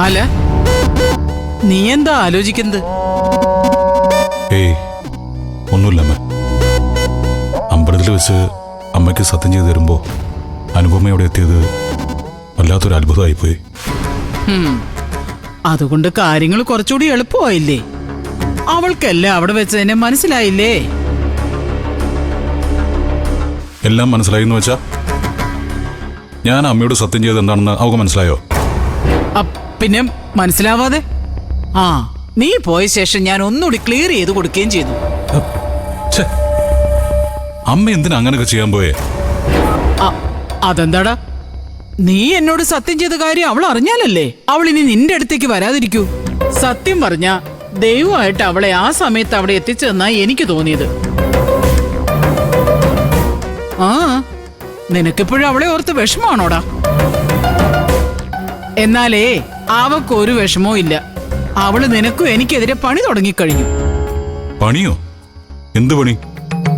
അല്ല നീ എന്താ ആലോചിക്കുന്നത്? ഏയ് ഒന്നുമില്ല അമ്മ. അമ്പലത്തിൽ വെച്ച് അമ്മയ്ക്ക് സത്യം ചെയ്തു തരുമ്പോ അനുപമയോടെ എത്തിയത് വല്ലാത്തൊരു അത്ഭുതമായിപ്പോയി. അതുകൊണ്ട് കാര്യങ്ങൾ കുറച്ചുകൂടി എളുപ്പമായില്ലേ? അവൾക്കെല്ലാം അവിടെ വെച്ച് തന്നെ മനസ്സിലായില്ലേ? എല്ലാം മനസ്സിലായി എന്ന് വെച്ചാ ഞാൻ അമ്മയോട് സത്യം ചെയ്ത് എന്താണെന്ന് അവൾക്ക് മനസ്സിലായോ? പിന്നെ മനസ്സിലാവാതെ? ആ, നീ പോയ ശേഷം ഞാൻ ഒന്നുകൂടി ക്ലിയർ ചെയ്ത് കൊടുക്കുകയും ചെയ്തു. അമ്മ എന്തിനാ അങ്ങനെയൊക്കെ ചെയ്യാൻ പോയേ? അതെന്താടാ? നീ എന്നോട് സത്യം ചെയ്ത കാര്യം അവൾ അറിഞ്ഞാലല്ലേ അവൾ ഇനി നിന്റെ അടുത്തേക്ക് വരാതിരിക്കൂ. സത്യം പറഞ്ഞ ദൈവമായിട്ട് അവളെ ആ സമയത്ത് അവിടെ എത്തിച്ചെന്നാ എനിക്ക് തോന്നിയത്. ആ, നിനക്കിപ്പോഴും അവളെ ഓർത്ത് വിഷമാണോടാ? എന്നാലേ അവക്കൊരു വിഷമവും ഇല്ല. അവള് നിനക്കും എനിക്കെതിരെ പണി തുടങ്ങിക്കഴിഞ്ഞു. പണിയോ? എന്ത് പണി?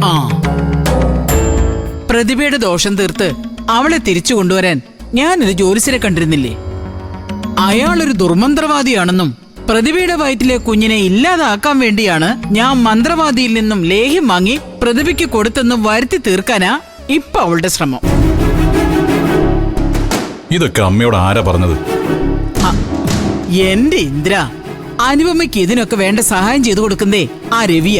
ആ, പ്രതിഭയുടെ ദോഷം തീർത്ത് അവളെ തിരിച്ചു കൊണ്ടുവരാൻ ഞാനൊരു ജോലിസിനെ കണ്ടിരുന്നില്ലേ? അയാളൊരു ദുർമന്ത്രവാദിയാണെന്നും പ്രതിഭയുടെ വയറ്റിലെ കുഞ്ഞിനെ ഇല്ലാതാക്കാൻ വേണ്ടിയാണ് ഞാൻ മന്ത്രവാദിയിൽ നിന്നും ലേഹ്യം വാങ്ങി പ്രതിഭയ്ക്ക് കൊടുത്തെന്നും വരുത്തി തീർക്കാനാ ഇപ്പൊ അവളുടെ ശ്രമം. ഇതൊക്കെ അമ്മയോട് ആരാ പറഞ്ഞത്? എന്റെ ഇന്ദ്ര, അനുപമയ്ക്ക് ഇതിനൊക്കെ വേണ്ട സഹായം ചെയ്തു കൊടുക്കുന്നേ ആ രവിയ.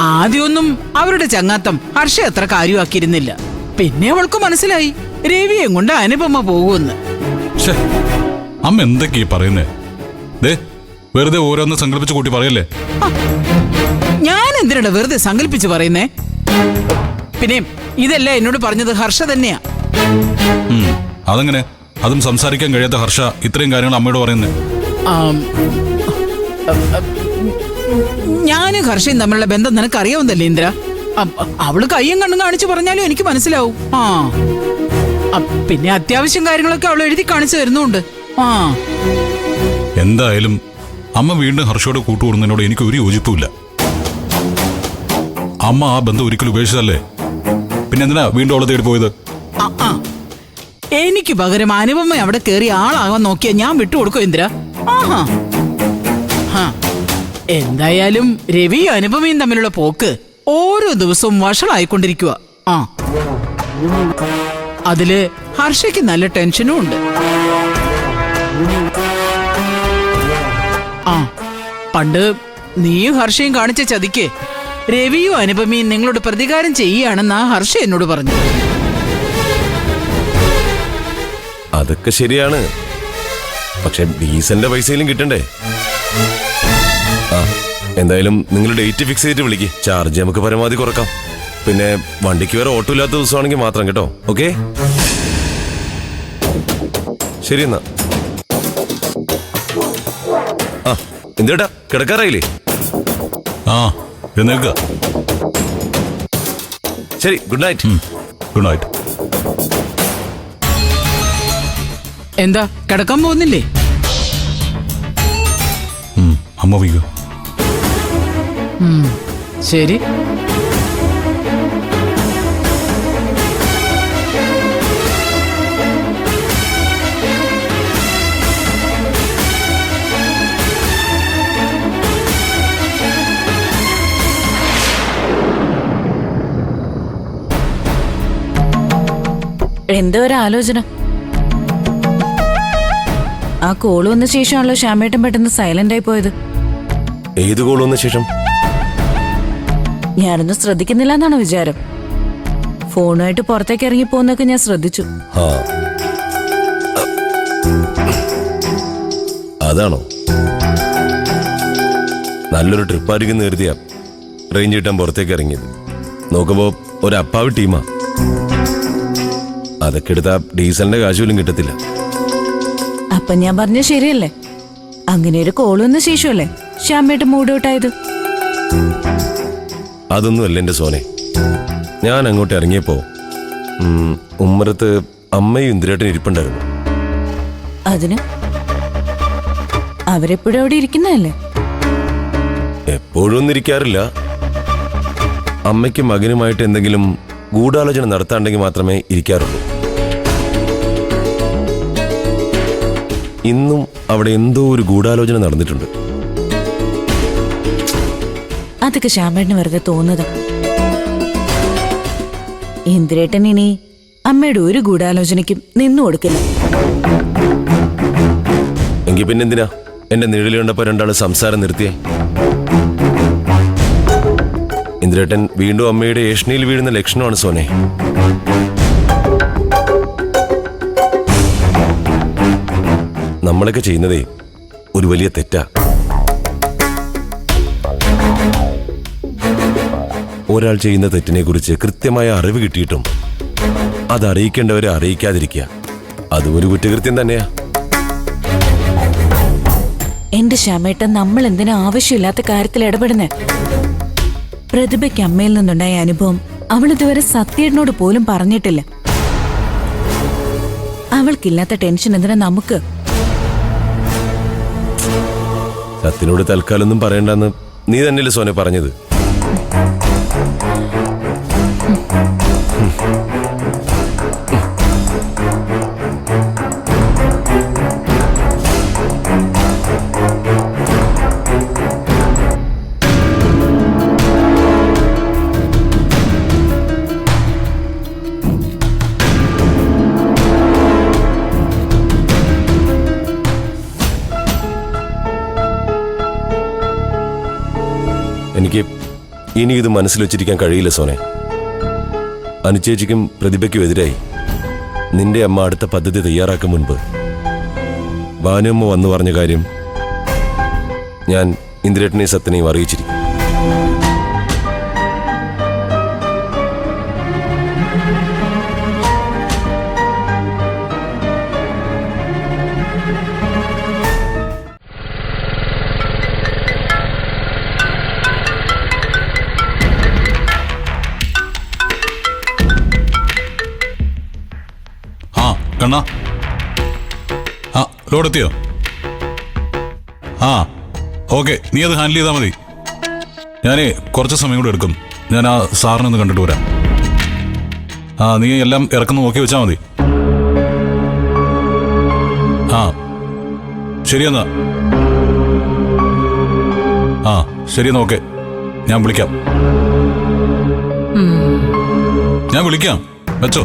ആദ്യമൊന്നും അവരുടെ ചങ്ങാത്തം ഹർഷ അത്ര കാര്യമാക്കിയിരുന്നില്ല. പിന്നെ അവൾക്ക് മനസ്സിലായി രവിയെ കൊണ്ട് അനുപമ പോകുമെന്ന്. അമ്മ എന്തൊക്കെയാ പറയുന്നേ? വെറുതെ ഓരോന്ന് സങ്കല്പിച്ച് കൂട്ടി പറയല്ലേ? ഞാൻ എന്തിനാ വെറുതെ സങ്കല്പിച്ച് പറയുന്നേ? പിന്നെ ഇതല്ല എന്നോട് പറഞ്ഞത് ഹർഷ തന്നെയാ. അതെങ്ങനെ? അതും സംസാരിക്കാൻ കഴിയാത്ത ഹർഷ ഇത്രയും കാര്യങ്ങൾ അമ്മയോട് പറയുന്നേ? ഞാനും ഹർഷയും തമ്മിലുള്ള ബന്ധം നിനക്ക് അറിയാവുന്നല്ലേ ഇന്ദ്ര? അവള് കയ്യും കണ്ണും കാണിച്ചു പറഞ്ഞാലും എനിക്ക് മനസ്സിലാവും. പിന്നെ അത്യാവശ്യം കാര്യങ്ങളൊക്കെ അവൾ എഴുതി കാണിച്ചു തരുന്നുണ്ട്. എന്തായാലും അമ്മ വീണ്ടും ഹർഷയോട് കൂട്ടുകൂടുന്നതിനോട് എനിക്ക് ഒരു യോജിപ്പുമില്ല. അമ്മ ആ ബന്ധം ഒരിക്കലും ഉപേക്ഷിച്ചല്ലേ, പിന്നെ എന്തിനാ വീണ്ടും അവളെ തേടി പോയത്? എനിക്ക് പകരം അനുപമ അവിടെ കയറി ആളാകാൻ നോക്കിയാ ഞാൻ വിട്ടുകൊടുക്കും ഇന്ദ്ര. എന്തായാലും രവിയും അനുപമയും തമ്മിലുള്ള പോക്ക് ഓരോ ദിവസവും വഷളായിക്കൊണ്ടിരിക്കുക. അതില് ഹർഷയ്ക്ക് നല്ല ടെൻഷനും ഉണ്ട്. പണ്ട് നീയും ഹർഷയും കാണിച്ച ചതിക്ക് രവിയും അനുപമയും നിങ്ങളോട് പ്രതികാരം ചെയ്യുകയാണെന്നാ ഹർഷ എന്നോട് പറഞ്ഞു. അതൊക്കെ ശരിയാണ്, പക്ഷെ ഡീസലിന്റെ പൈസയിലും കിട്ടണ്ടേ? എന്തായാലും നിങ്ങൾ ഡേറ്റ് ഫിക്സ് ചെയ്തിട്ട് വിളിക്ക്. ചാർജ് നമുക്ക് പരമാവധി കുറക്കാം. പിന്നെ വണ്ടിക്ക് വേറെ ഓട്ടോ ഇല്ലാത്ത ദിവസമാണെങ്കിൽ മാത്രം കേട്ടോ. ഓക്കെ, ശരി എന്നാ. എന്തേട്ടാ കിടക്കാറായില്ലേ? ശരി, ഗുഡ് നൈറ്റ്. Good night. എന്താ കിടക്കാൻ പോകുന്നില്ലേ? അമ്മ വയ്ക്കോ. ശരി. എന്താ ഒരു ആലോചന? ആ കോള് വന്ന ശേഷമാണല്ലോ ശ്യാമേട്ടൻ പെട്ടെന്ന് സൈലന്റ് ആയി പോയത്. ഏത് കോള് വന്ന ശേഷം? ഞാനൊന്നും ശ്രദ്ധിക്കുന്നില്ല എന്നാണ് വിചാരം. ഫോണുമായിട്ട് പുറത്തേക്ക് ഇറങ്ങി പോകുന്നൊക്കെ ഞാൻ ശ്രദ്ധിച്ചു. അതാണോ? നല്ലൊരു ട്രിപ്പായിരിക്കും കരുതിയാ റേഞ്ച് കിട്ടാൻ പുറത്തേക്ക് ഇറങ്ങിയത്. നോക്കുമ്പോ ഒരു അപ്പാവ് ടീമാ. അതൊക്കെ എടുത്താ ഡീസലിന്റെ കാശുപോലും കിട്ടത്തില്ല. അപ്പൊ ഞാൻ പറഞ്ഞ ശരിയല്ലേ? അങ്ങനെ ഒരു കോള് വന്ന ശേഷമല്ലേ ശ്യാമേട്ടൻ മൂഡ് ഔട്ടായത്? അതൊന്നുമല്ല എന്റെ സോനെ. ഞാൻ അങ്ങോട്ട് ഇറങ്ങിയപ്പോ ഉമ്മറത്ത് അമ്മയും ഇന്ദ്രേട്ടൻ ഇരിപ്പുണ്ടായിരുന്നു. അതിന് അവരെപ്പോഴും അവിടെ ഇരിക്കുന്നതല്ലേ? എപ്പോഴും ഒന്നും ഇരിക്കാറില്ല. അമ്മയ്ക്കും മകനുമായിട്ട് എന്തെങ്കിലും ഗൂഢാലോചന നടത്താണ്ടെങ്കിൽ മാത്രമേ ഇരിക്കാറുള്ളൂ. ഇന്നും അവിടെ എന്തോ ഒരു ഗൂഢാലോചന നടന്നിട്ടുണ്ട്. അതൊക്കെ ശ്യാമേട്ടന് വെറുതെ തോന്നുന്നത്. ഇന്ദിരേട്ടൻ ഇനി അമ്മയുടെ ഒരു ഗൂഢാലോചനയ്ക്കും നിന്നു കൊടുക്കില്ല. എങ്കിൽ പിന്നെന്തിനാ എന്റെ നിഴല് കണ്ടപ്പോ രണ്ടാള് സംസാരം നിർത്തിയേ? ഇന്ദിരേട്ടൻ വീണ്ടും അമ്മയുടെ ഏഷണിയിൽ വീഴുന്ന ലക്ഷണമാണ് സോനെ. നമ്മളൊക്കെ ചെയ്യുന്നതേ ഒരു വലിയ തെറ്റാ. ഒരാൾ ചെയ്യുന്ന തെറ്റിനെ കുറിച്ച് കൃത്യമായ അറിവ് കിട്ടിയിട്ടും അത് അറിയിക്കേണ്ടവരെ അറിയിക്കാതിരിക്കുക, അതും ഒരു കുറ്റകൃത്യം തന്നെയാ. എന്റെ ശ്യാമേട്ടൻ നമ്മൾ എന്തിനാ ആവശ്യമില്ലാത്ത കാര്യത്തിൽ ഇടപെടുന്നേ? പ്രതിഭയ്ക്ക് അമ്മയിൽ നിന്നുണ്ടായ അനുഭവം അവൾ ഇതുവരെ സത്യേട്ടനോട് പോലും പറഞ്ഞിട്ടില്ല. അവൾക്കില്ലാത്ത ടെൻഷൻ എന്തിനാ നമുക്ക്? സത്യനോട് തൽക്കാലൊന്നും പറയണ്ടെന്ന് നീ തന്നെയല്ലേ സോനെ പറഞ്ഞത്? എനിക്ക് ഇനി ഇത് മനസ്സിൽ വെച്ചിരിക്കാൻ കഴിയില്ല സോനെ. അനുചേച്ചിക്കും പ്രതിഭയ്ക്കും എതിരായി നിന്റെ അമ്മ അടുത്ത പദ്ധതി തയ്യാറാക്കും മുൻപ് ഭാനുമ്മ വന്നു പറഞ്ഞ കാര്യം ഞാൻ ഇന്ദിരേട്ടനെയും സത്യനെയും അറിയിച്ചിരിക്കും. കണ്ണാ, ആ ലോഡ് എത്തിയോ? ആ ഓക്കെ, നീ അത് ഹാൻഡിൽ ചെയ്താൽ മതി. ഞാനേ കുറച്ച് സമയം കൂടെ എടുക്കും. ഞാൻ ആ സാറിനൊന്ന് കണ്ടിട്ട് വരാം. ആ നീ എല്ലാം ഇറക്കുന്നു നോക്കി വെച്ചാൽ മതി. ആ ശരിയെന്നാ. ആ ശരിയെന്നാ, ഓക്കെ, ഞാൻ വിളിക്കാം. വെച്ചോ.